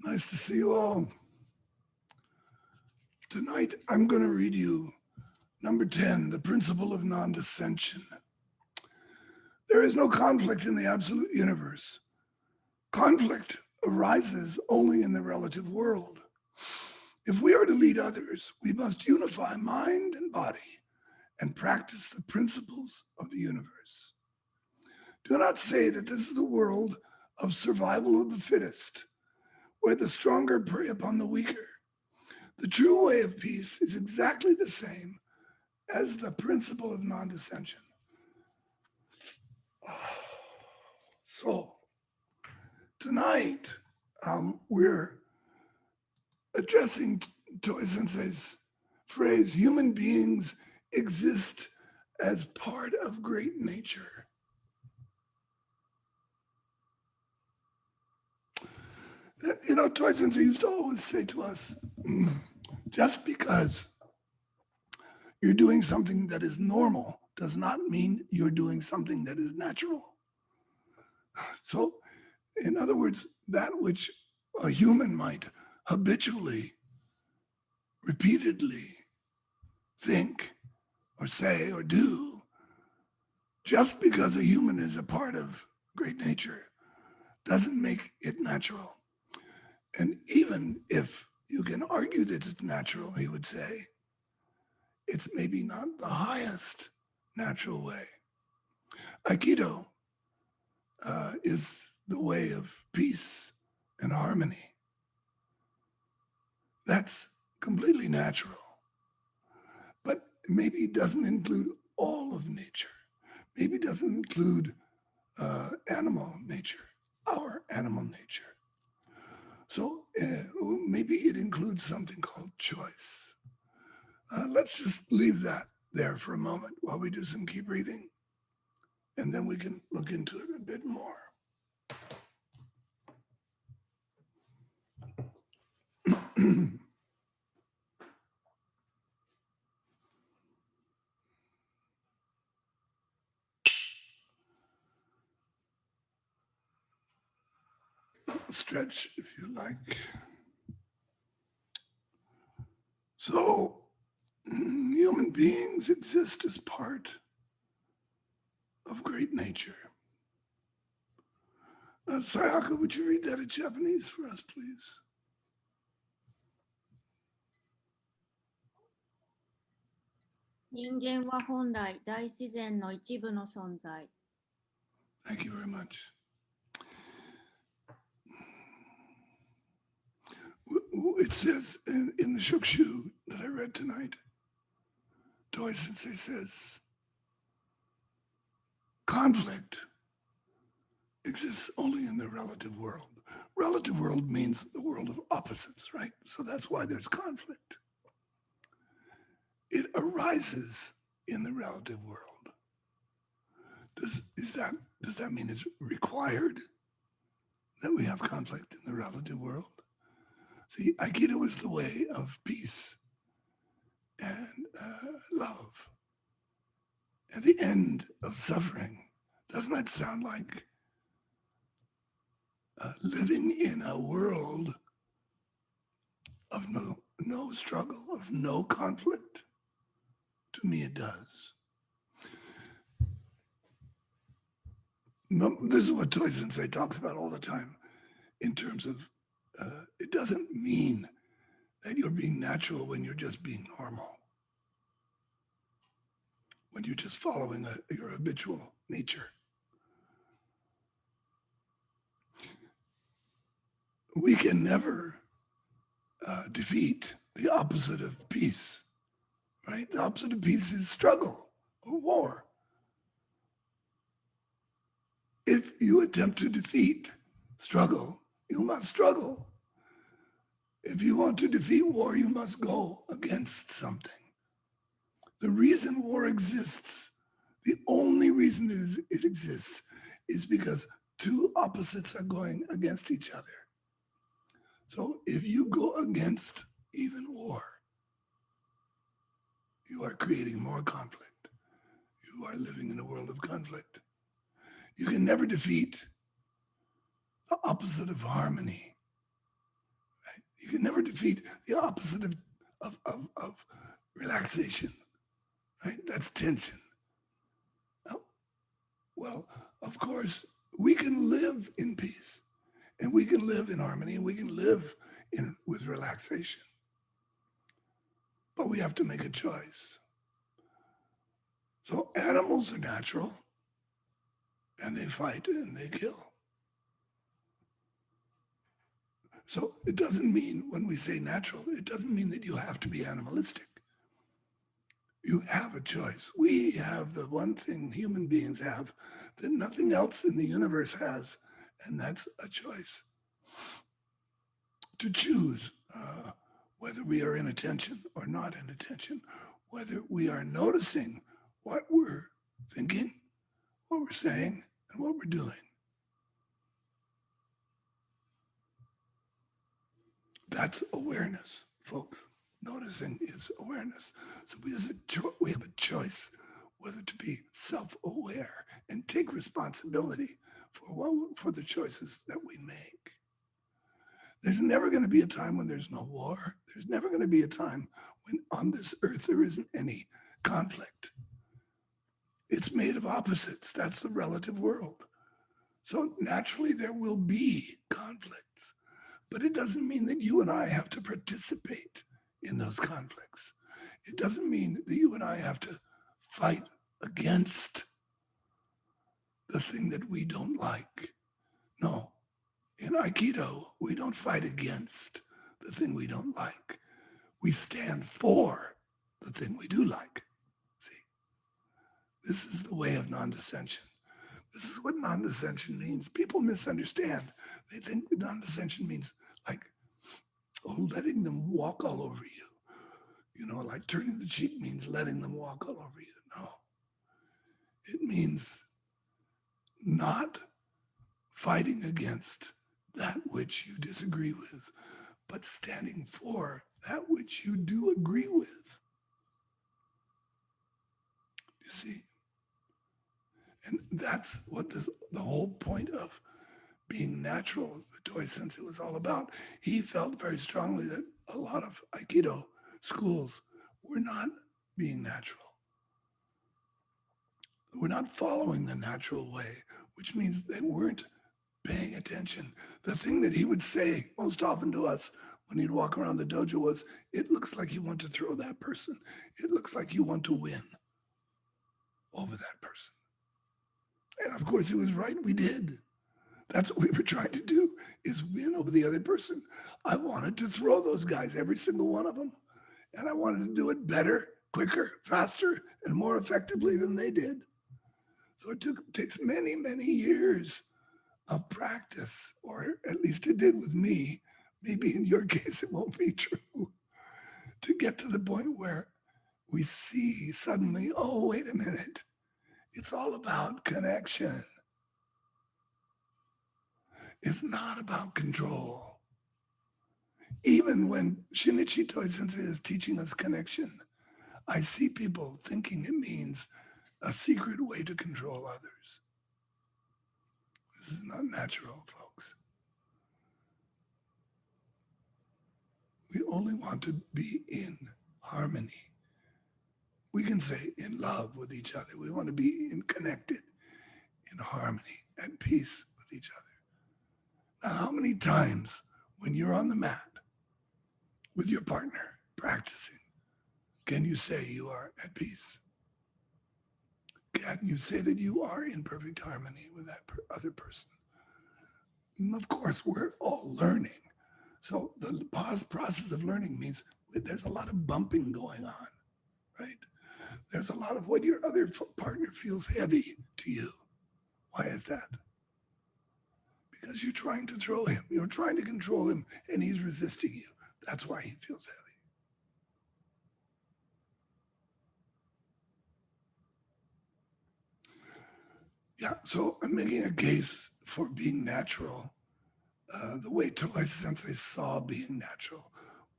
Nice to see you all. Tonight, I'm going to read you number 10, the principle of non dissension. There is no conflict in the absolute universe. Conflict arises only in the relative world. If we are to lead others, we must unify mind and body and practice the principles of the universe. Do not say that this is the world of survival of the fittest, where the stronger prey upon the weaker. The true way of peace is exactly the same as the principle of non dissension. So, tonight, we're addressing Toy Sensei's phrase human beings exist as part of great nature. Toy Sensei used to always say to us, just because you're doing something that is normal does not mean you're doing something that is natural. So, in other words, that which a human might habitually, repeatedly think or say or do, just because a human is a part of great nature doesn't make it natural. And even if you can argue that it's natural, he would say, it's maybe not the highest natural way. Aikido is the way of peace and harmony. That's completely natural. But maybe it doesn't include all of nature. Maybe it doesn't include animal nature, our animal nature. So maybe it includes something called choice. Let's just leave that there for a moment while we do some key breathing, and then we can look into it a bit more. Stretch if you like. So, human beings exist as part of great nature. Sayaka, would you read that in Japanese for us, please? 人間は本来大自然の一部の存在。Thank you very much. It says in the Shukshu that I read tonight, Doi Sensei says, conflict exists only in the relative world. Relative world means the world of opposites, right? So that's why there's conflict. It arises in the relative world. Does that mean it's required that we have conflict in the relative world? See, Aikido is the way of peace and love and the end of suffering. Doesn't that sound like living in a world of no struggle, of no conflict? To me, it does. This is what Toy Sensei talks about all the time in terms of it doesn't mean that you're being natural when you're just being normal, when you're just following your habitual nature. We can never defeat the opposite of peace, right? The opposite of peace is struggle or war. If you attempt to defeat struggle, you must struggle. If you want to defeat war, you must go against something. The reason war exists, the only reason it exists, is because two opposites are going against each other. So if you go against even war, you are creating more conflict. You are living in a world of conflict. You can never defeat the opposite of harmony. You can never defeat the opposite of relaxation, right? That's tension. Oh, well, of course, we can live in peace and we can live in harmony and we can live with relaxation, but we have to make a choice. So animals are natural and they fight and they kill. So it doesn't mean when we say natural, it doesn't mean that you have to be animalistic. You have a choice. We have the one thing human beings have that nothing else in the universe has, and that's a choice to choose whether we are in attention or not in attention, whether we are noticing what we're thinking, what we're saying, and what we're doing. That's awareness, folks. Noticing is awareness. So we have a choice whether to be self-aware and take responsibility for the choices that we make. There's never going to be a time when there's no war. There's never going to be a time when on this earth there isn't any conflict. It's made of opposites. That's the relative world. So naturally there will be conflicts, but it doesn't mean that you and I have to participate in those conflicts. It doesn't mean that you and I have to fight against the thing that we don't like. No, in Aikido, we don't fight against the thing we don't like. We stand for the thing we do like. See, this is the way of non-dissension. This is what non-dissension means. People misunderstand. They think non-dissension means like, letting them walk all over you. You know, like turning the cheek means letting them walk all over you. No, it means not fighting against that which you disagree with, but standing for that which you do agree with. You see? And that's what the whole point of being natural, Doi Sensei was all about. He felt very strongly that a lot of Aikido schools were not being natural. We're not following the natural way, which means they weren't paying attention. The thing that he would say most often to us when he'd walk around the dojo was, it looks like you want to throw that person. It looks like you want to win over that person. And of course, he was right. We did. That's what we were trying to do, is win over the other person. I wanted to throw those guys, every single one of them. And I wanted to do it better, quicker, faster, and more effectively than they did. So it takes many, many years of practice, or at least it did with me. Maybe in your case, it won't be true, to get to the point where we see suddenly, oh, wait a minute. It's all about connection. It's not about control. Even when Shinichi Toi Sensei is teaching us connection, I see people thinking it means a secret way to control others. This is not natural, folks. We only want to be in harmony. We can say in love with each other. We want to be connected, in harmony, at peace with each other. Now, how many times when you're on the mat with your partner practicing, can you say you are at peace? Can you say that you are in perfect harmony with that other person? And of course, we're all learning. So the process of learning means there's a lot of bumping going on, right? There's a lot of what your other partner feels heavy to you. Why is that? Because you're trying to throw him, you're trying to control him, and he's resisting you. That's why he feels heavy. Yeah, so I'm making a case for being natural, the way Toi Sensei saw being natural,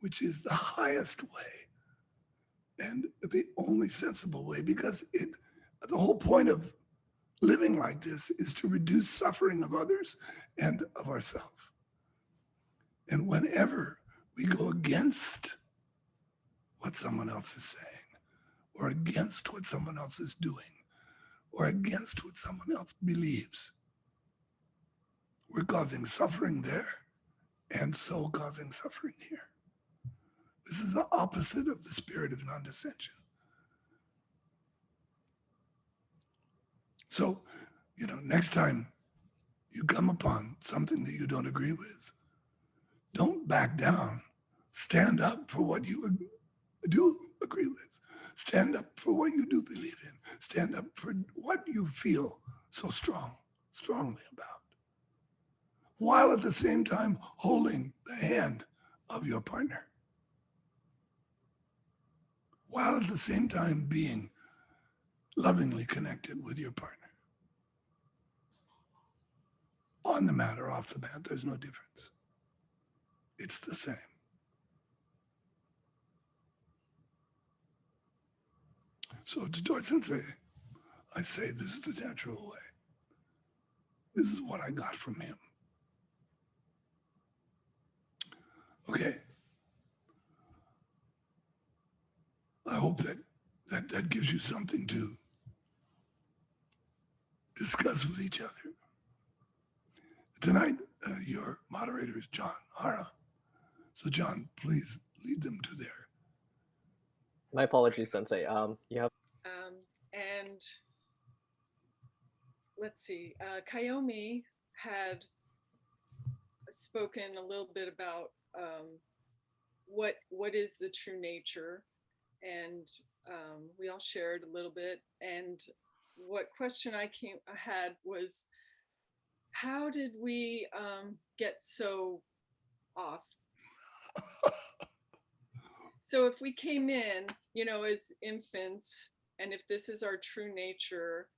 which is the highest way and the only sensible way, because the whole point of living like this is to reduce suffering of others and of ourselves. And whenever we go against what someone else is saying, or against what someone else is doing, or against what someone else believes. We're causing suffering there, and so causing suffering here. This is the opposite of the spirit of non-dissension. So, next time you come upon something that you don't agree with, don't back down. Stand up for what you do agree with. Stand up for what you do believe in. Stand up for what you feel so strongly about, while at the same time holding the hand of your partner, while at the same time being lovingly connected with your partner. On the mat or off the mat, there's no difference. It's the same. So to Doi Sensei, I say this is the natural way. This is what I got from him. Okay. I hope that gives you something to discuss with each other. Tonight, your moderator is John Hara. So John, please lead them to their. My apologies, Sensei. You have. And let's see, Kayomi had spoken a little bit about what is the true nature, and we all shared a little bit. And what question I had was, how did we get so off? So if we came in, as infants, and if this is our true nature,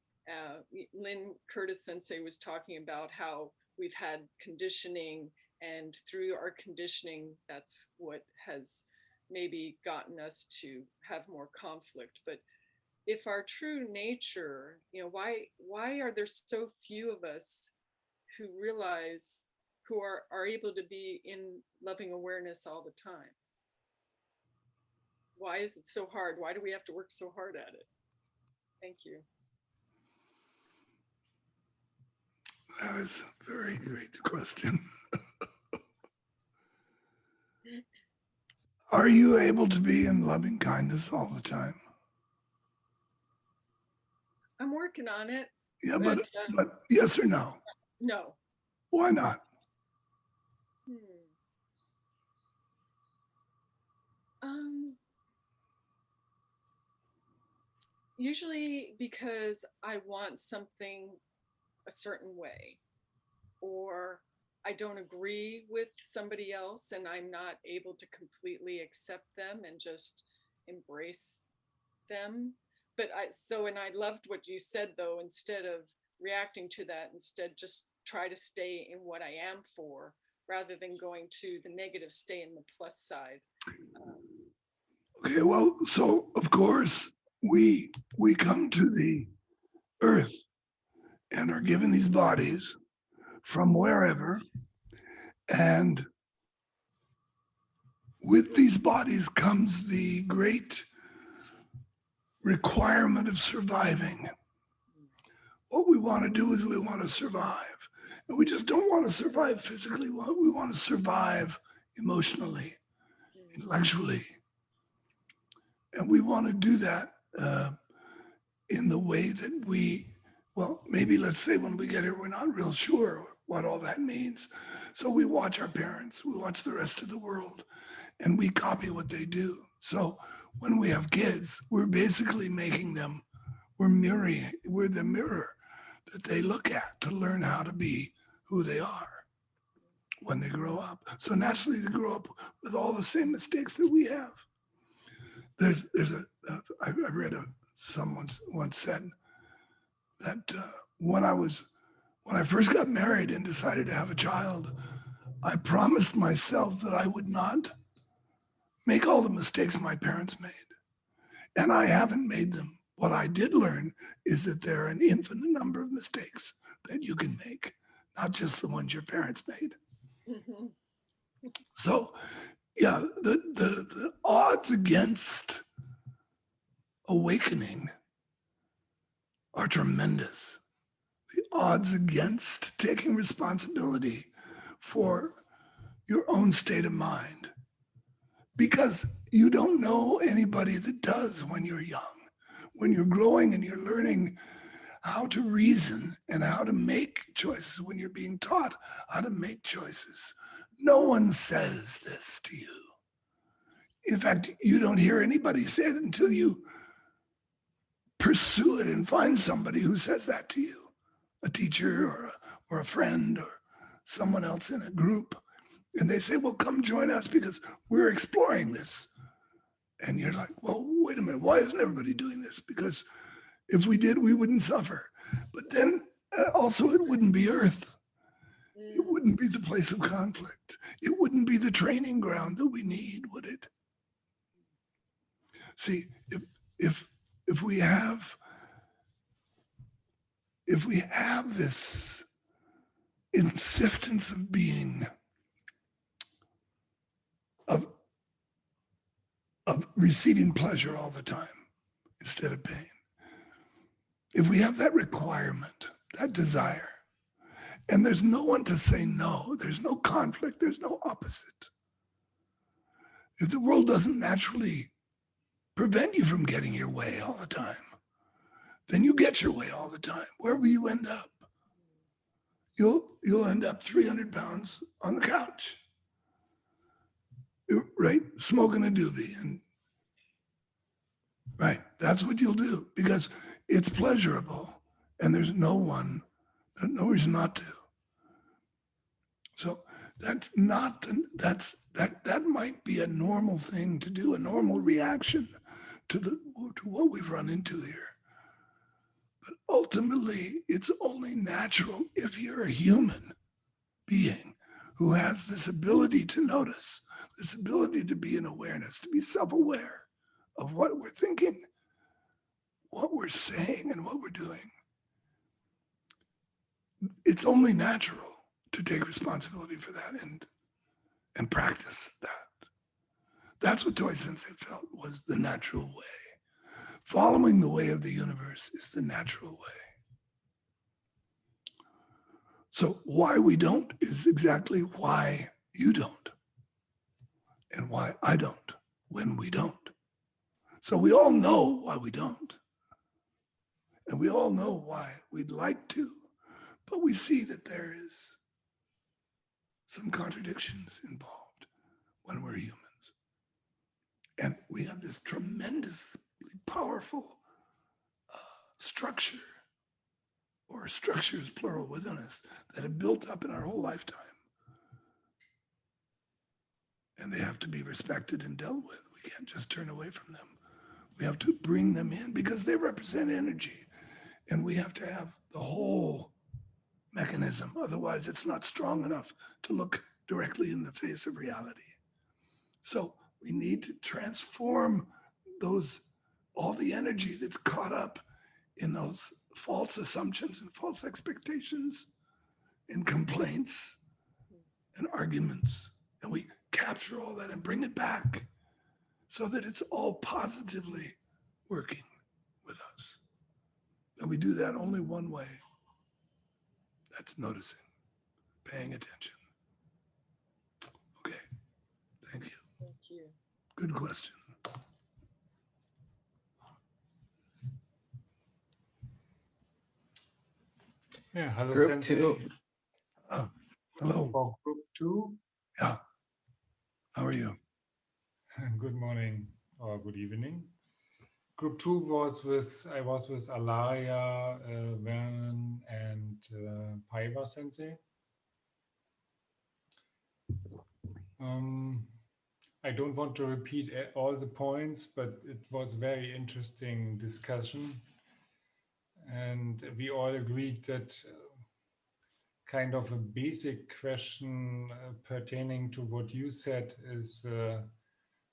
Lynn Curtis Sensei was talking about how we've had conditioning, and through our conditioning, that's what has maybe gotten us to have more conflict. But if our true nature, why are there so few of us who realize, who are able to be in loving awareness all the time? Why is it so hard? Why do we have to work so hard at it? Thank you. That is a very great question. Are you able to be in loving kindness all the time? I'm working on it. Yeah, but yes or no? No. Why not? Usually because I want something a certain way, or I don't agree with somebody else and I'm not able to completely accept them and just embrace them. And I loved what you said though, instead of reacting to that, instead just try to stay in what I am for, rather than going to the negative, stay in the plus side. Okay, well, so of course we come to the earth and are given these bodies from wherever, and with these bodies comes the great requirement of surviving. What we want to do is we want to survive, and we just don't want to survive physically. We want to survive emotionally, intellectually, and we want to do that in the way that maybe let's say when we get here, we're not real sure what all that means. So we watch our parents, we watch the rest of the world, and we copy what they do. So when we have kids, we're basically making them, we're the mirror that they look at to learn how to be who they are when they grow up. So naturally they grow up with all the same mistakes that we have. I read someone once said that when I first got married and decided to have a child, I promised myself that I would not make all the mistakes my parents made. And I haven't made them. What I did learn is that there are an infinite number of mistakes that you can make, not just the ones your parents made. Mm-hmm. So yeah, the odds against awakening are tremendous. The odds against taking responsibility for your own state of mind, because you don't know anybody that does when you're young. When you're growing and you're learning how to reason and how to make choices, when you're being taught how to make choices, no one says this to you. In fact, you don't hear anybody say it until you pursue it and find somebody who says that to you, a teacher or a friend or someone else in a group. And they say, well, come join us because we're exploring this. And you're like, well, wait a minute, why isn't everybody doing this? Because if we did, we wouldn't suffer. But then also it wouldn't be Earth. It wouldn't be the place of conflict. It wouldn't be the training ground that we need, would it? See, if we have this insistence of being, of receiving pleasure all the time instead of pain, if we have that requirement, that desire, and there's no one to say no, there's no conflict, there's no opposite. If the world doesn't naturally prevent you from getting your way all the time, then you get your way all the time. Where will you end up? You'll end up 300 pounds on the couch, right? Smoking a doobie. And right, that's what you'll do because it's pleasurable and there's no reason not to. So that might be a normal thing to do, a normal reaction to what we've run into here. But ultimately, it's only natural if you're a human being who has this ability to notice, this ability to be in awareness, to be self-aware of what we're thinking, what we're saying, and what we're doing. It's only natural to take responsibility for that and practice that. That's what Toi Sensei felt was the natural way. Following the way of the universe is the natural way. So why we don't is exactly why you don't and why I don't when we don't. So we all know why we don't. And we all know why we'd like to, but we see that there is some contradictions involved when we're humans. And we have this tremendously powerful structure, or structures plural within us, that have built up in our whole lifetime. And they have to be respected and dealt with. We can't just turn away from them. We have to bring them in because they represent energy. And we have to have the whole mechanism. Otherwise, it's not strong enough to look directly in the face of reality. So we need to transform all the energy that's caught up in those false assumptions and false expectations and complaints and arguments. And we capture all that and bring it back so that it's all positively working with us. And we do that only one way. That's noticing, paying attention. Okay, thank you. Thank you. Good question. Yeah, hello, Group Sensei. two. Hello. For group two, Yeah. How are you? good morning or good evening. Group two I was with Alaria, Vernon, and Paiva Sensei. I don't want to repeat all the points, but it was a very interesting discussion. And we all agreed that kind of a basic question pertaining to what you said is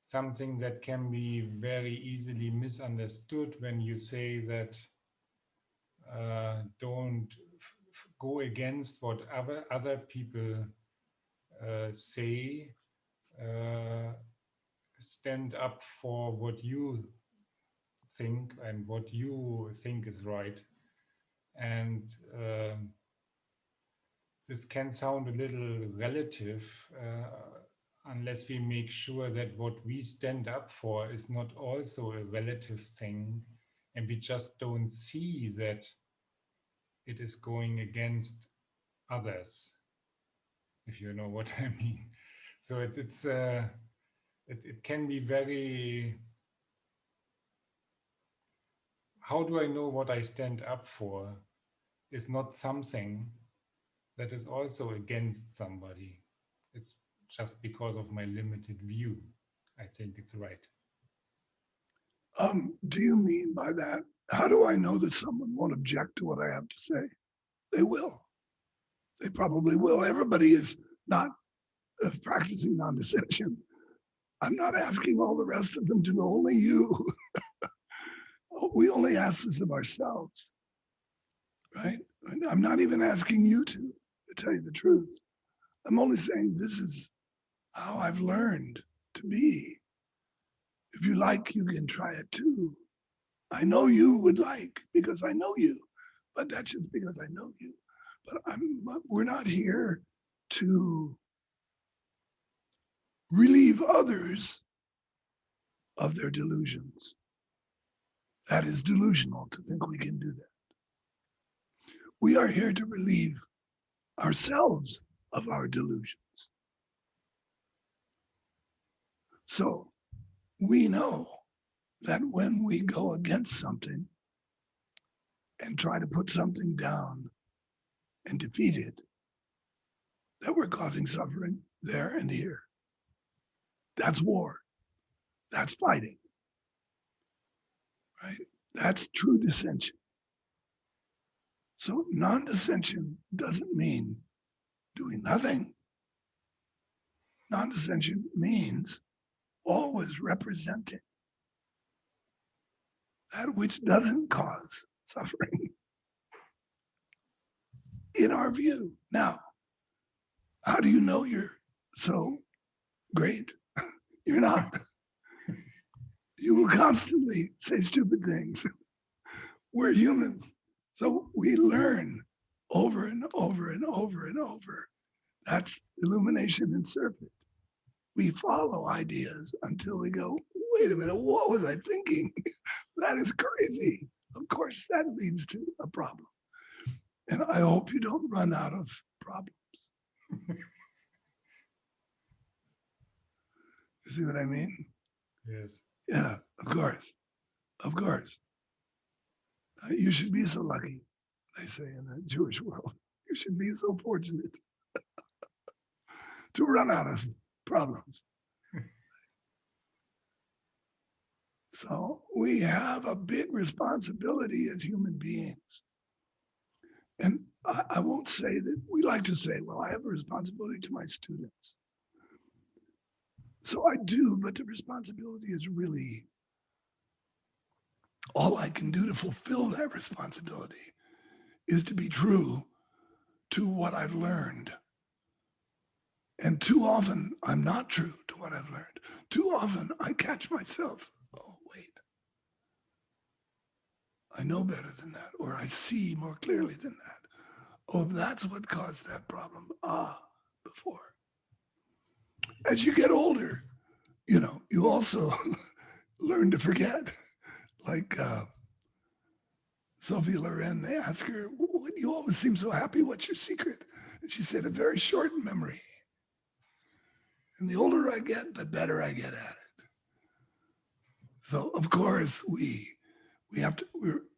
something that can be very easily misunderstood when you say that don't go against what other people say, stand up for what you think and what you think is right. And this can sound a little relative unless we make sure that what we stand up for is not also a relative thing, and we just don't see that it is going against others, if you know what I mean. So it can be very, how do I know what I stand up for is not something that is also against somebody. It's just because of my limited view. I think it's right. Do you mean by that, how do I know that someone won't object to what I have to say? They will. They probably will. Everybody is not practicing non-dissension. I'm not asking all the rest of them to know, only you. We only ask this of ourselves, right? And I'm not even asking you to tell you the truth. I'm only saying this is how I've learned to be. If you like, you can try it too. I know you would like because I know you, but that's just because I know you. But we're not here to relieve others of their delusions. That is delusional to think we can do that. We are here to relieve ourselves of our delusions. So we know that when we go against something and try to put something down and defeat it, that we're causing suffering there and here. That's war. That's fighting. Right? That's true dissension. So non-dissension doesn't mean doing nothing. Non-dissension means always representing that which doesn't cause suffering in our view. Now, how do you know you're so great? You're not. You will constantly say stupid things. We're humans. So we learn over and over and over and over. That's illumination in serpent. We follow ideas until we go, wait a minute, what was I thinking? That is crazy. Of course, that leads to a problem. And I hope you don't run out of problems. You see what I mean? Yes. Yeah, of course. Of course. You should be so lucky, they say in the Jewish world. You should be so fortunate to run out of problems. So we have a big responsibility as human beings. And I won't say that, we like to say, well, I have a responsibility to my students. So I do, but the responsibility is really all I can do to fulfill that responsibility is to be true to what I've learned. And too often I'm not true to what I've learned. Too often I catch myself, oh, wait, I know better than that, or I see more clearly than that. Oh, that's what caused that problem. Before. As you get older, you also learn to forget. Like Sophie Loren, they ask her, you always seem so happy, what's your secret? And she said, a very short memory. And the older I get, the better I get at it. So of course we have to,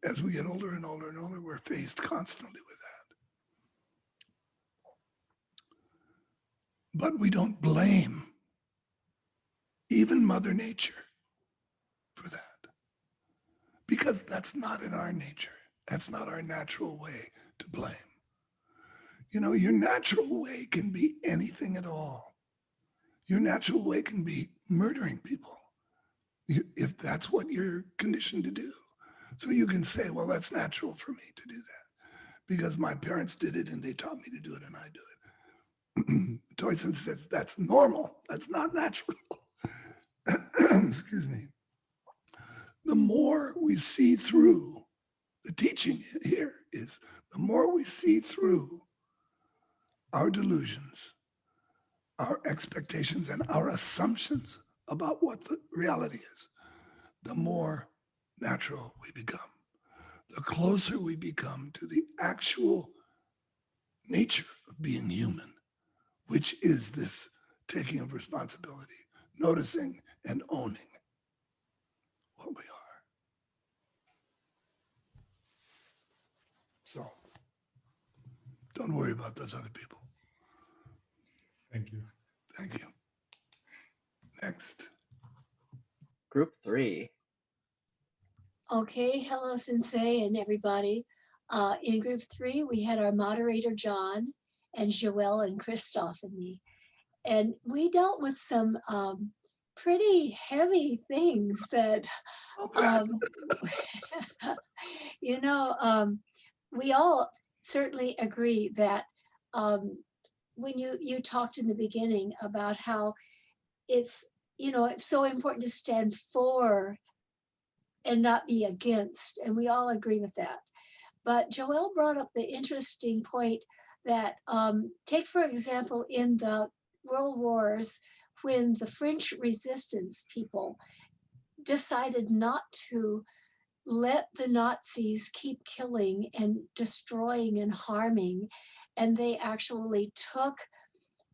as we get older and older and older, we're faced constantly with that. But we don't blame even Mother Nature for that. Because that's not in our nature. That's not our natural way to blame. Your natural way can be anything at all. Your natural way can be murdering people, if that's what you're conditioned to do. So you can say, well, that's natural for me to do that because my parents did it and they taught me to do it and I do it. Toyson says that's normal. That's not natural. Excuse me. The more we see through, the teaching here is the more we see through our delusions, our expectations, and our assumptions about what the reality is, the more natural we become. The closer we become to the actual nature of being human, which is this taking of responsibility, noticing and owning what we are. So don't worry about those other people. Thank you. Thank you. Next. Group 3. Okay, hello Sensei and everybody. In group 3, we had our moderator, John, and Joelle and Christoph and me. And we dealt with some pretty heavy things that, we all certainly agree that when you talked in the beginning about how it's so important to stand for and not be against, and we all agree with that. But Joelle brought up the interesting point that take, for example, in the World Wars, when the French resistance people decided not to let the Nazis keep killing and destroying and harming, and they actually took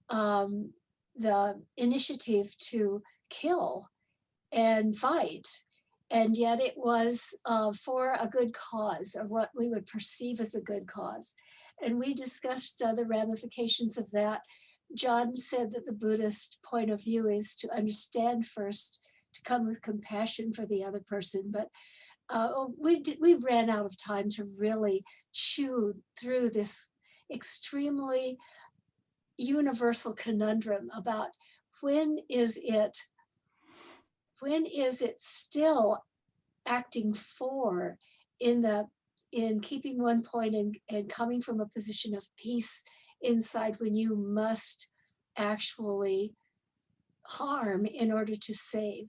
the initiative to kill and fight. And yet it was for a good cause, or what we would perceive as a good cause. And we discussed the ramifications of that. John said that the Buddhist point of view is to understand first, to come with compassion for the other person. But we ran out of time to really chew through this extremely universal conundrum about when is it still acting for in keeping one point and coming from a position of peace inside, when you must actually harm in order to save.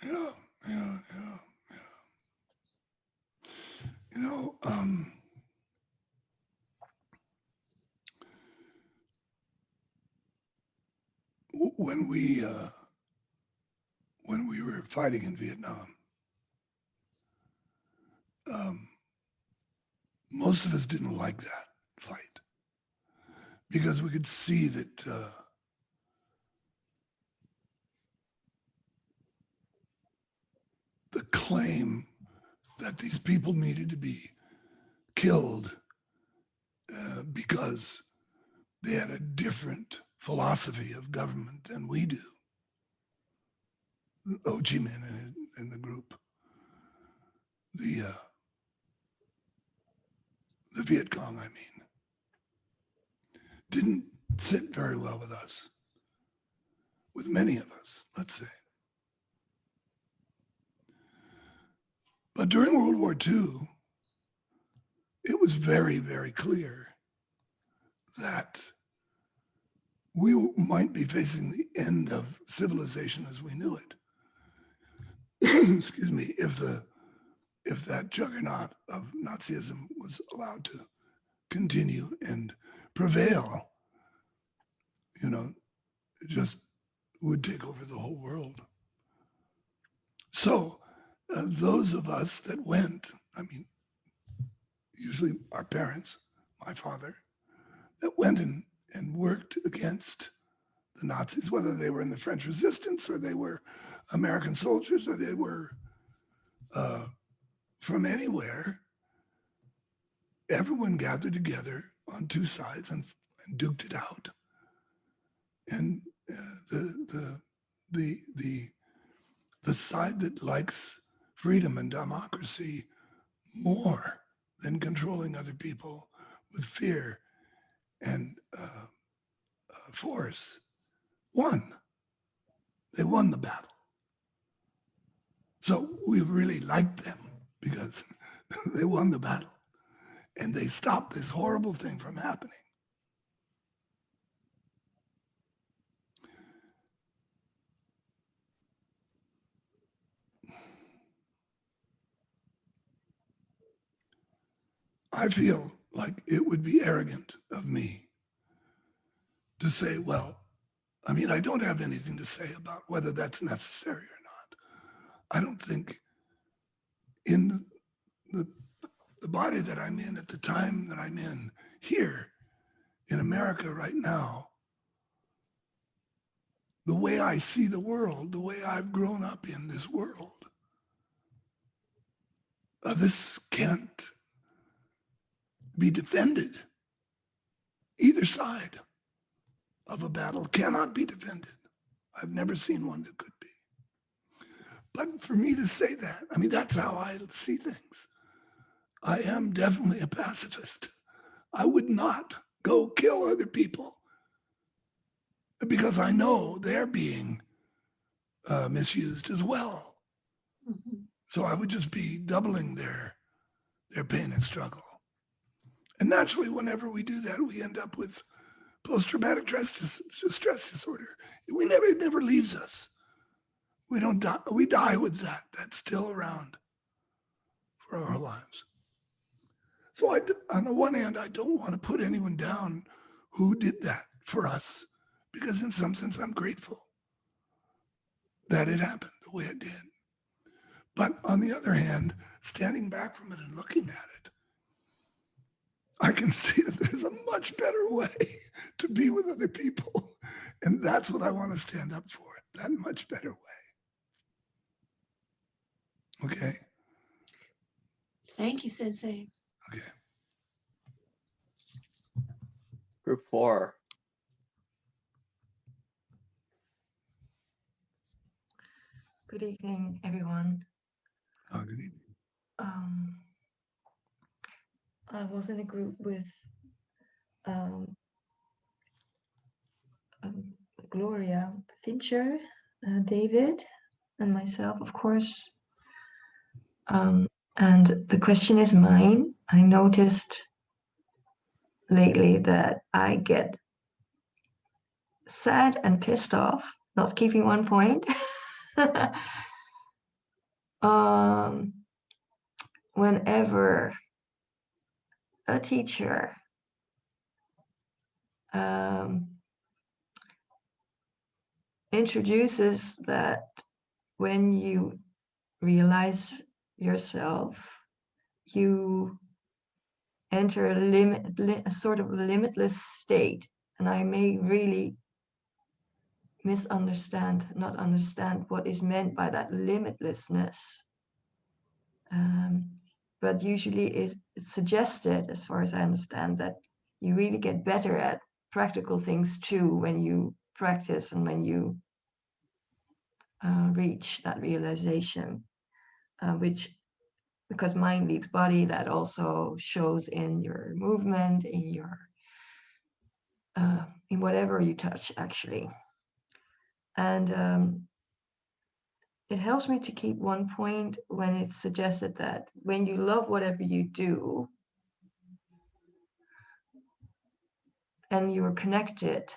Yeah. When we were fighting in Vietnam, most of us didn't like that fight because we could see that the claim that these people needed to be killed because they had a different philosophy of government than we do. Ho Chi Minh in the group, the Viet Cong, I mean, didn't sit very well with us, with many of us, let's say. But during World War II, it was very, very clear that we might be facing the end of civilization as we knew it. Excuse me, if that juggernaut of Nazism was allowed to continue and prevail, it just would take over the whole world. So those of us that went, I mean, usually our parents, my father, that went and worked against the Nazis, whether they were in the French resistance or they were American soldiers or they were from anywhere, everyone gathered together on two sides and duked it out. And the side that likes freedom and democracy more than controlling other people with fear and force won. They won the battle. So we really liked them because they won the battle. and they stop this horrible thing from happening. I feel like it would be arrogant of me to say, well, I mean, I don't have anything to say about whether that's necessary or not. I don't think in the body that I'm in at the time that I'm in here in America right now, the way I see the world, the way I've grown up in this world, this can't be defended. Either side of a battle cannot be defended. I've never seen one that could be. But for me to say that, I mean, that's how I see things. I am definitely a pacifist. I would not go kill other people because I know they're being misused as well. Mhm. So I would just be doubling their pain and struggle. And naturally, whenever we do that, we end up with post-traumatic stress disorder. It never leaves us. We don't die. We die with that. That's still around for our lives. So on the one hand, I don't want to put anyone down who did that for us, because in some sense, I'm grateful that it happened the way it did. But on the other hand, standing back from it and looking at it, I can see that there's a much better way to be with other people. And that's what I want to stand up for, that much better way. Okay. Thank you, Sensei. Okay. Group 4. Good evening, everyone. Good evening. I was in a group with Gloria Fincher, David, and myself, of course. And the question is mine. I noticed lately that I get sad and pissed off, not keeping one point. Whenever a teacher introduces that when you realize yourself, you enter a sort of limitless state. And I may really not understand what is meant by that limitlessness. But usually it's suggested, as far as I understand, that you really get better at practical things too when you practice and when you reach that realization, which, because mind leads body, that also shows in your movement, in your in whatever you touch, actually. And it helps me to keep one point when it's suggested that when you love whatever you do and you're connected,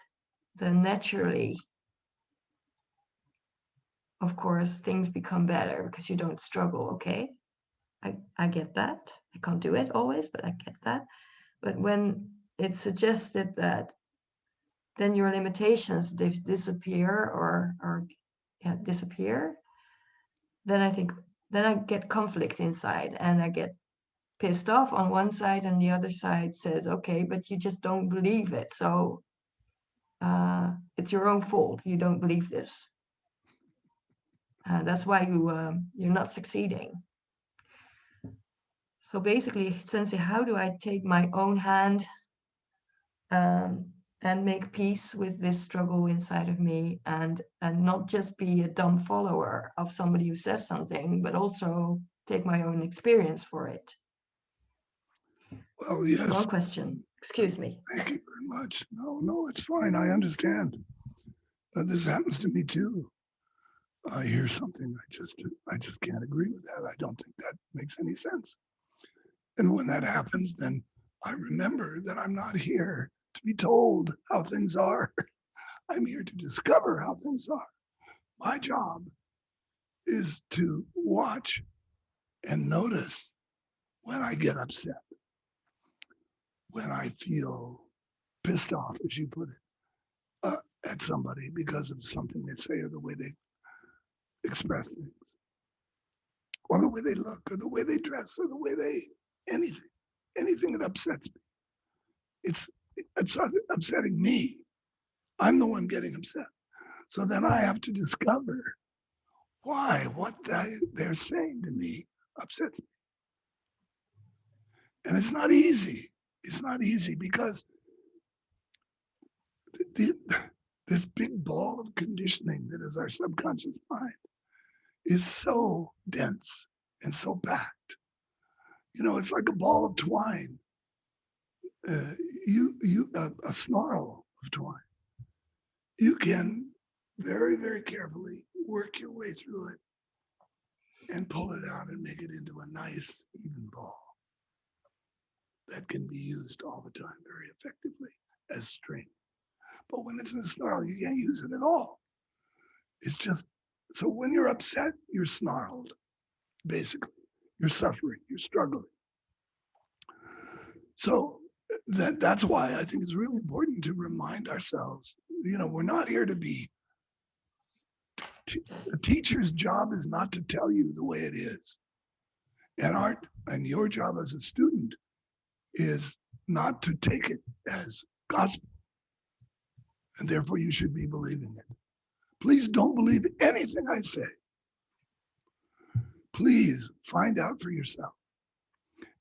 then naturally, of course, things become better because you don't struggle. Okay, I get that. I can't do it always, but I get that. But when it's suggested that then your limitations disappear or disappear, then I think, then I get conflict inside and I get pissed off on one side, and the other side says, okay, but you just don't believe it. So it's your own fault. You don't believe this. That's why you're not succeeding. So basically, Sensei, how do I take my own hand and make peace with this struggle inside of me, and not just be a dumb follower of somebody who says something, but also take my own experience for it? Well, yes. Long question. Excuse me. Thank you very much. No, it's fine. I understand. This happens to me too. I hear something, I just can't agree with that. I don't think that makes any sense. And when that happens, then I remember that I'm not here to be told how things are. I'm here to discover how things are. My job is to watch and notice when I get upset, when I feel pissed off, as you put it, at somebody because of something they say or the way they express things, or the way they look, or the way they dress, or the way they, anything that upsets me. It's upsetting me. I'm the one getting upset. So then I have to discover why what they're saying to me upsets me. And it's not easy. It's not easy because this big ball of conditioning that is our subconscious mind is so dense and so packed. You know, it's like a ball of twine. A snarl of twine. You can very, very carefully work your way through it and pull it out and make it into a nice, even ball that can be used all the time very effectively as string. But when it's in a snarl, you can't use it at all. It's just, so when you're upset, you're snarled, basically. You're suffering, you're struggling. So that's why I think it's really important to remind ourselves, you know, we're not here to be, a teacher's job is not to tell you the way it is. And your job as a student is not to take it as gospel. And therefore you should be believing it. Please don't believe anything I say. Please find out for yourself.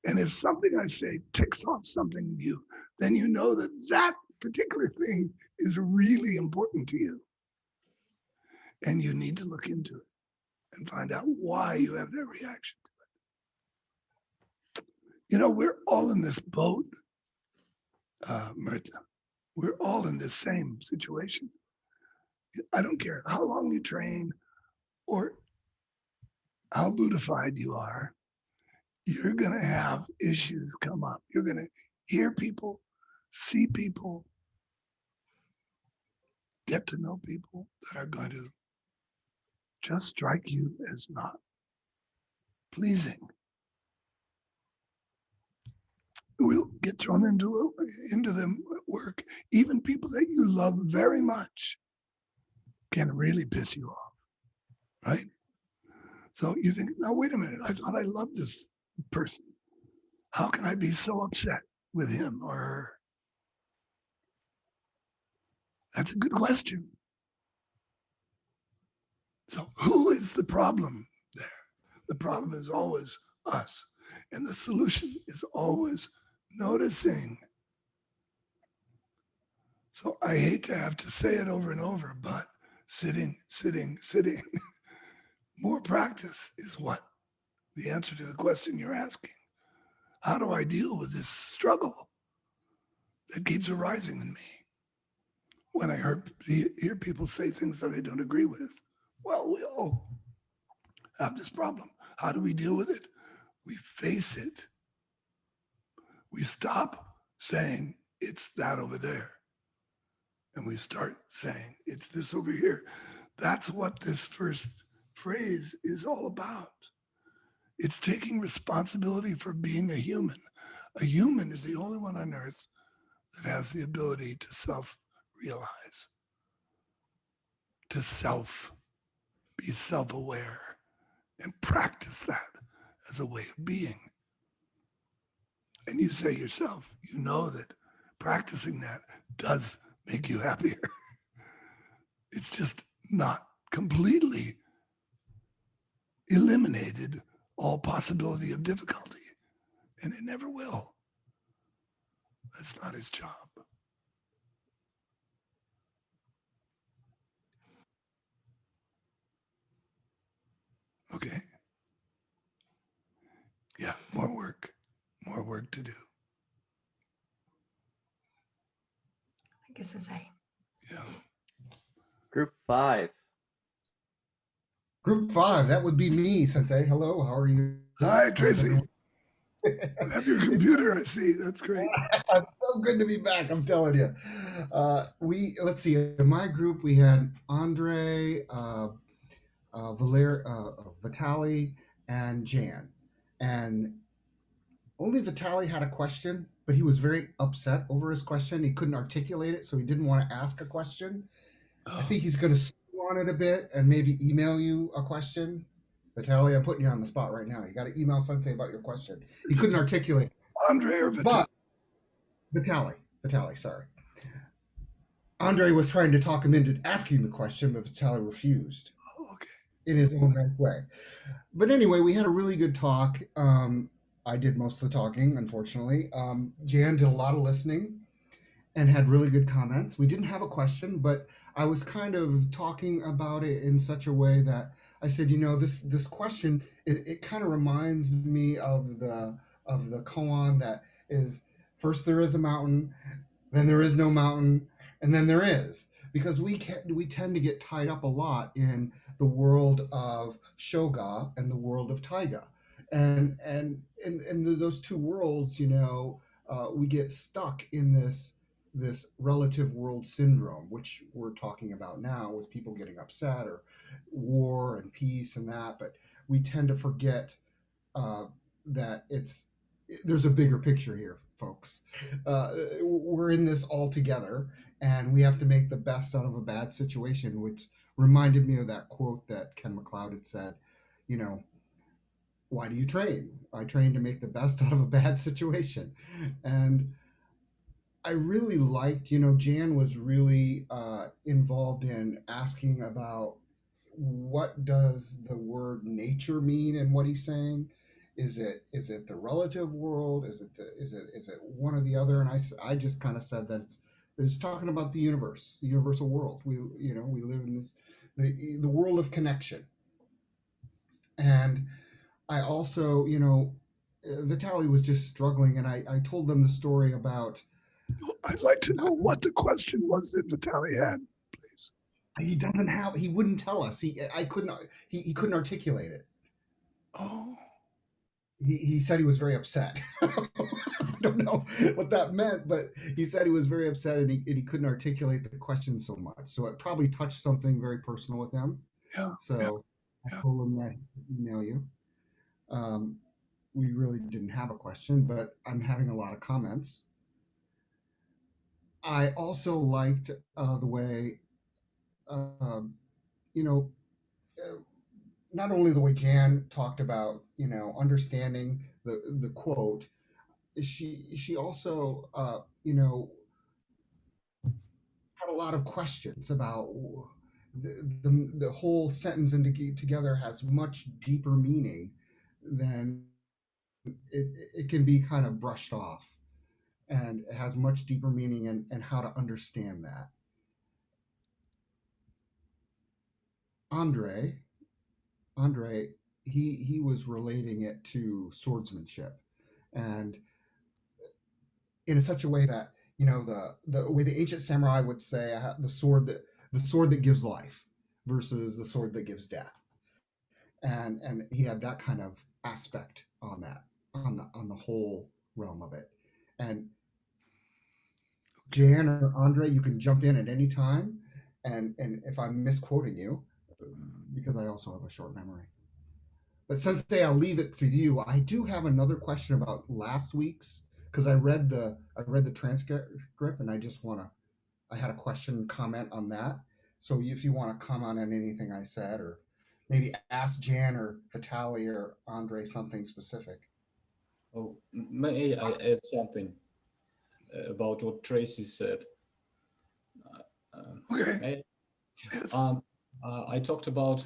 And if something I say ticks off something in you, then you know that that particular thing is really important to you. And you need to look into it and find out why you have that reaction to it. You know, we're all in this boat, Mirtha. We're all in this same situation. I don't care how long you train or how Buddhified you are, you're going to have issues come up. You're going to hear people, see people, get to know people that are going to just strike you as not pleasing. We'll get thrown into them at work. Even people that you love very much can really piss you off, right? So you think, now wait a minute, I thought I loved this person. How can I be so upset with him or her? That's a good question. So who is the problem there? The problem is always us. And the solution is always noticing. So I hate to have to say it over and over, but sitting. More practice is what? The answer to the question you're asking. How do I deal with this struggle that keeps arising in me when I hear people say things that I don't agree with? Well, we all have this problem. How do we deal with it? We face it. We stop saying it's that over there. And we start saying it's this over here. That's what this first phrase is all about. It's taking responsibility for being a human. A human is the only one on earth that has the ability to self-realize, to be self-aware, and practice that as a way of being. And you say yourself, you know that practicing that does make you happier. It's just not completely eliminated all possibility of difficulty, and it never will. That's not his job. Okay. Yeah, more work to do. I guess I say. Yeah. Group 5. Group 5, that would be me, Sensei. Hello, how are you? Hi, Tracy. You have your computer, I see. That's great. It's so good to be back. I'm telling you. Let's see. In my group, we had Andre, Vitali, and Jan, and only Vitali had a question, but he was very upset over his question. He couldn't articulate it, so he didn't want to ask a question. I think he's going to stew on it a bit and maybe email you a question. Vitali, I'm putting you on the spot right now. You got to email Sensei about your question. He couldn't articulate, Andre or Vitaly? but Vitali, sorry. Andre was trying to talk him into asking the question, but Vitali refused Oh, okay. in his own nice way. But anyway, we had a really good talk. I did most of the talking, unfortunately. Jan did a lot of listening and had really good comments. We didn't have a question, but I was kind of talking about it in such a way that I said, this question, it kind of reminds me of the koan that is, first there is a mountain, then there is no mountain, and then there is. Because we tend to get tied up a lot in the world of Shoga and the world of Taiga. And in those two worlds, we get stuck in this relative world syndrome, which we're talking about now with people getting upset or war and peace and that. But we tend to forget that there's a bigger picture here, folks. We're in this all together, and we have to make the best out of a bad situation, which reminded me of that quote that Ken McLeod had said, why do you train? I train to make the best out of a bad situation. And I really liked, Jan was really involved in asking about what does the word nature mean in what he's saying. Is it the relative world? Is it one or the other? And I just kind of said that it's talking about the universe, the universal world. We live in this the world of connection. And I also, Vitali was just struggling, and I told them the story about. I'd like to know what the question was that Vitaly had, please. He wouldn't tell us. He couldn't articulate it. Oh. He said he was very upset. I don't know what that meant, but he said he was very upset and he couldn't articulate the question so much. So it probably touched something very personal with him. Yeah. So I told him that he'd email you. We really didn't have a question, but I'm having a lot of comments. I also liked the way, not only the way Jan talked about, understanding the quote, she also, had a lot of questions about the whole sentence and together has much deeper meaning than it can be kind of brushed off. And it has much deeper meaning and how to understand that. Andre, he was relating it to swordsmanship, and in such a way that the way the ancient samurai would say the sword that gives life versus the sword that gives death, and he had that kind of aspect on that on the whole realm of it. And Jan or Andre, you can jump in at any time, and if I'm misquoting you, because I also have a short memory. But Sensei, I'll leave it to you. I do have another question about last week's, because I read the transcript and I had a question comment on that. So if you want to comment on anything I said, or maybe ask Jan or Vitaly or Andre something specific. Oh, may I add something about what Tracy said? Okay. Yes. I talked about,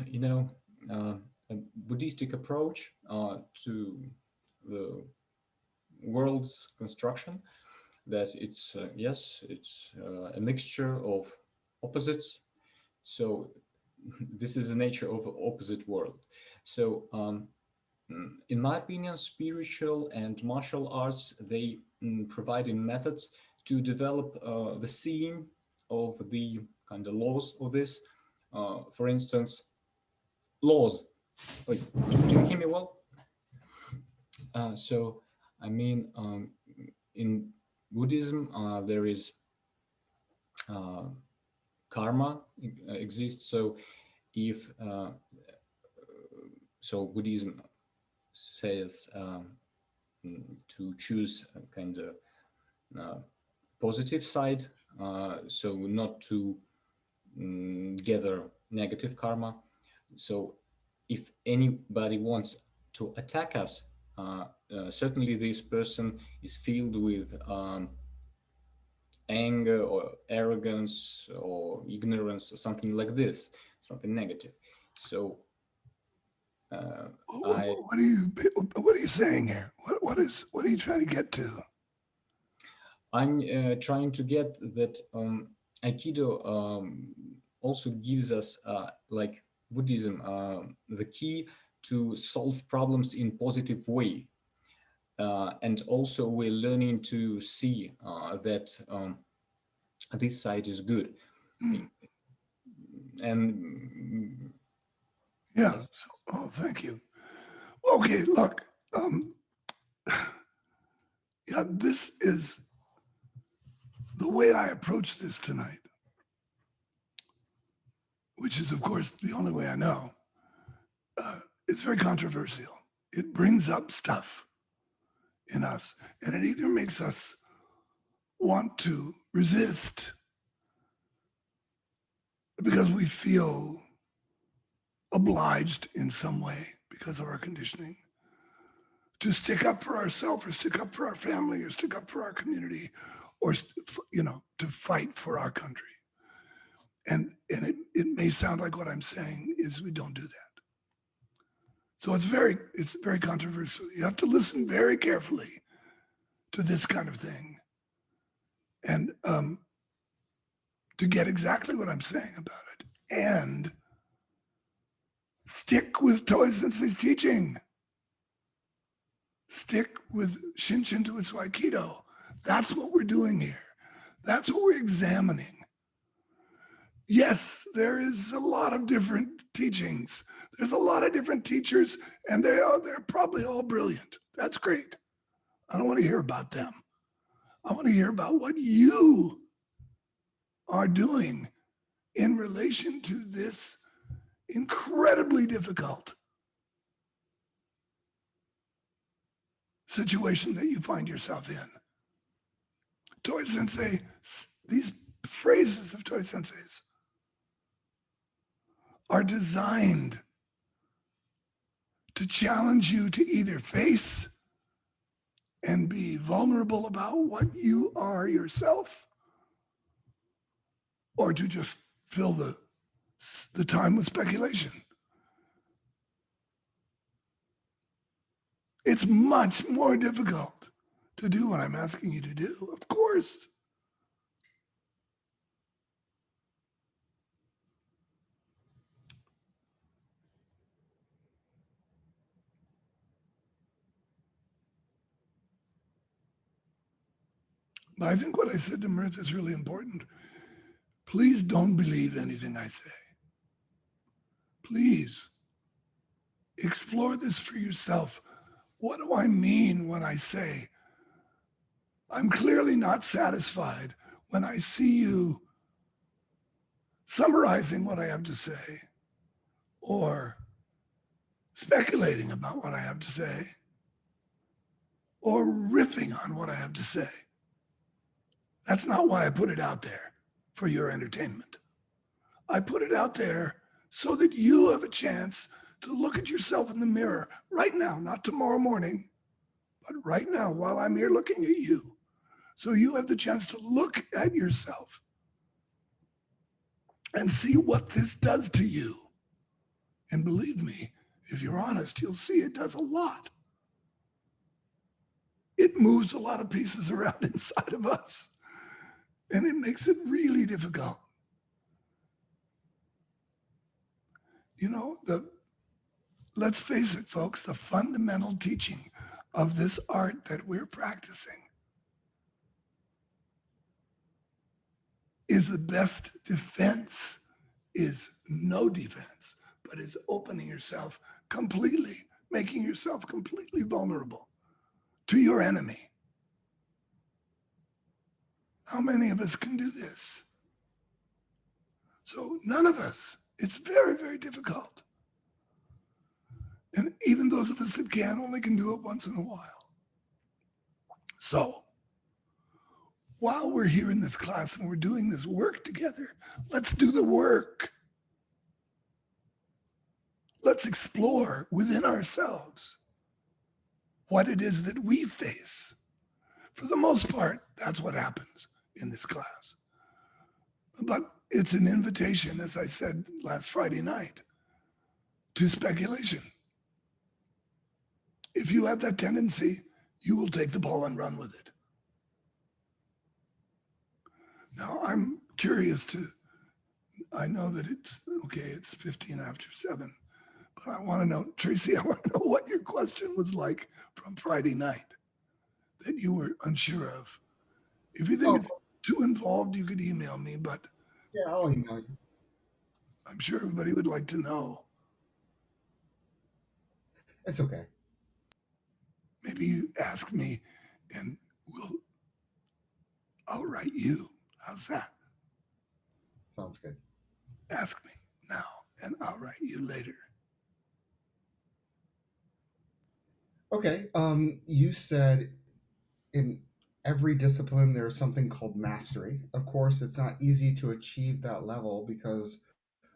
a Buddhistic approach to the world's construction, that it's a mixture of opposites. So this is the nature of the opposite world. So in my opinion, spiritual and martial arts, they provide methods to develop the seeing of the kind of laws of this. For instance, laws. Wait, do you hear me well? So I mean, in Buddhism, there is karma exists. So if Buddhism says to choose a kind of positive side, so not to gather negative karma. So if anybody wants to attack us, certainly this person is filled with anger or arrogance or ignorance or something like this, something negative. So What are you saying here? What are you trying to get to? I'm trying to get that Aikido also gives us, like Buddhism, the key to solve problems in positive way. And also we're learning to see that this side is good. And yeah. Oh, thank you. Okay, look. Yeah, this is the way I approach this tonight, which is, of course, the only way I know. It's very controversial. It brings up stuff in us, and it either makes us want to resist because we feel obliged in some way because of our conditioning to stick up for ourselves or stick up for our family or stick up for our community or, to fight for our country. And it may sound like what I'm saying is we don't do that. So it's very controversial. You have to listen very carefully to this kind of thing and to get exactly what I'm saying about it. And stick with Toi Sensei's teaching. Stick with Shinshin Jujutsu Aikido. That's what we're doing here. That's what we're examining. Yes, there is a lot of different teachings. There's a lot of different teachers, and they're probably all brilliant. That's great. I don't want to hear about them. I want to hear about what you are doing in relation to this incredibly difficult situation that you find yourself in. Toi Sensei, these phrases of Toi Sensei's are designed to challenge you to either face and be vulnerable about what you are yourself, or to just fill the time with speculation. It's much more difficult to do what I'm asking you to do, of course. But I think what I said to Mirth is really important. Please don't believe anything I say. Please explore this for yourself. What do I mean when I say I'm clearly not satisfied when I see you summarizing what I have to say or speculating about what I have to say or riffing on what I have to say? That's not why I put it out there for your entertainment. I put it out there so that you have a chance to look at yourself in the mirror right now, not tomorrow morning, but right now while I'm here looking at you. So you have the chance to look at yourself and see what this does to you. And believe me, if you're honest, you'll see it does a lot. It moves a lot of pieces around inside of us, and it makes it really difficult. You know, let's face it, folks, the fundamental teaching of this art that we're practicing is the best defense is no defense, but is opening yourself completely, making yourself completely vulnerable to your enemy. How many of us can do this? So none of us. It's very, very difficult. And even those of us that can only can do it once in a while. So while we're here in this class and we're doing this work together, let's do the work. Let's explore within ourselves what it is that we face. For the most part, that's what happens in this class. But it's an invitation, as I said last Friday night, to speculation. If you have that tendency, you will take the ball and run with it. Now, I'm curious I know that it's 15 after 7, but I want to know, Tracy, I want to know what your question was like from Friday night that you were unsure of. If you think it's too involved, you could email me, but Yeah, I'll email you. I'm sure everybody would like to know. It's okay. Maybe you ask me and I'll write you. How's that? Sounds good. Ask me now and I'll write you later. Okay. You said in every discipline there's something called mastery. Of course, it's not easy to achieve that level because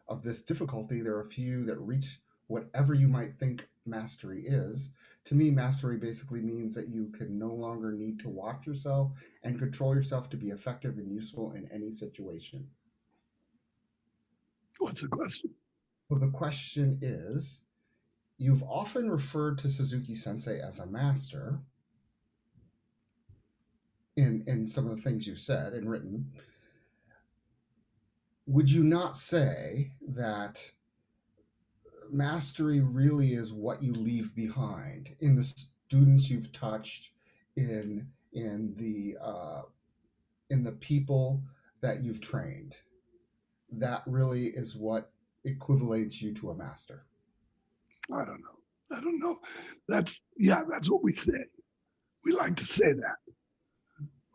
of this difficulty. There are a few that reach whatever you might think mastery is. To me, mastery basically means that you can no longer need to watch yourself and control yourself to be effective and useful in any situation. What's the question? Well, the question is, you've often referred to Suzuki Sensei as a master in some of the things you've said and written. Would you not say that mastery really is what you leave behind in the students you've touched, in the people that you've trained? That really is what equivalates you to a master. I don't know. That's what we say. We like to say that.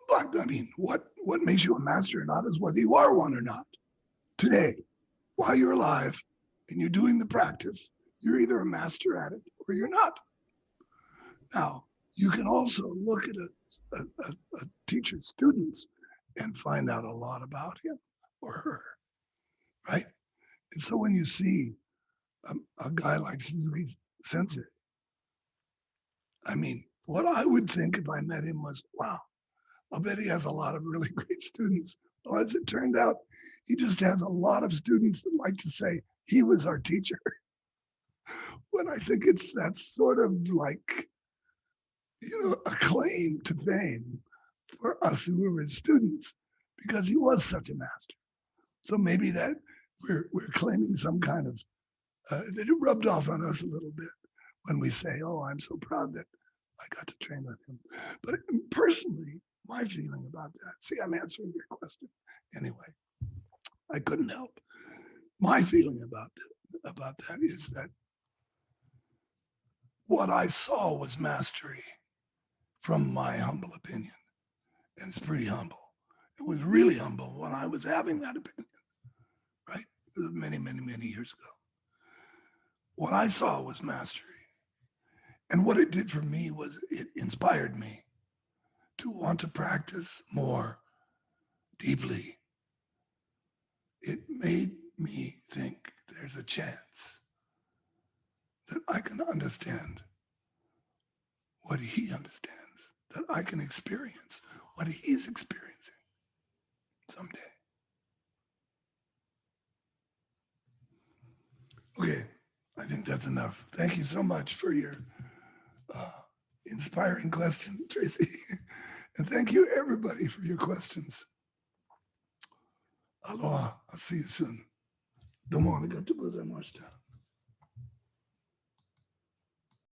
But I mean, what makes you a master or not is whether you are one or not. Today, while you're alive and you're doing the practice, you're either a master at it or you're not. Now, you can also look at a teacher's students and find out a lot about him or her, right? And so when you see a guy like Suzuki Sensei, I mean, what I would think if I met him was, wow, I'll bet he has a lot of really great students. Well, as it turned out, he just has a lot of students that like to say he was our teacher. When I think that's sort of like, a claim to fame for us who were his students, because he was such a master. So maybe that we're claiming some kind of, that it rubbed off on us a little bit when we say, oh, I'm so proud that I got to train with him. But personally, my feeling about that, see, I'm answering your question anyway. I couldn't help. My feeling about that is that what I saw was mastery, from my humble opinion. And it's pretty humble. It was really humble when I was having that opinion, right? Many, many, many years ago. What I saw was mastery. And what it did for me was it inspired me to want to practice more deeply. It made me think there's a chance that I can understand what he understands, that I can experience what he's experiencing someday. Okay, I think that's enough. Thank you so much for your inspiring question, Tracy. And thank you, everybody, for your questions. Aloha. I'll see you soon. どうもありがとうございました。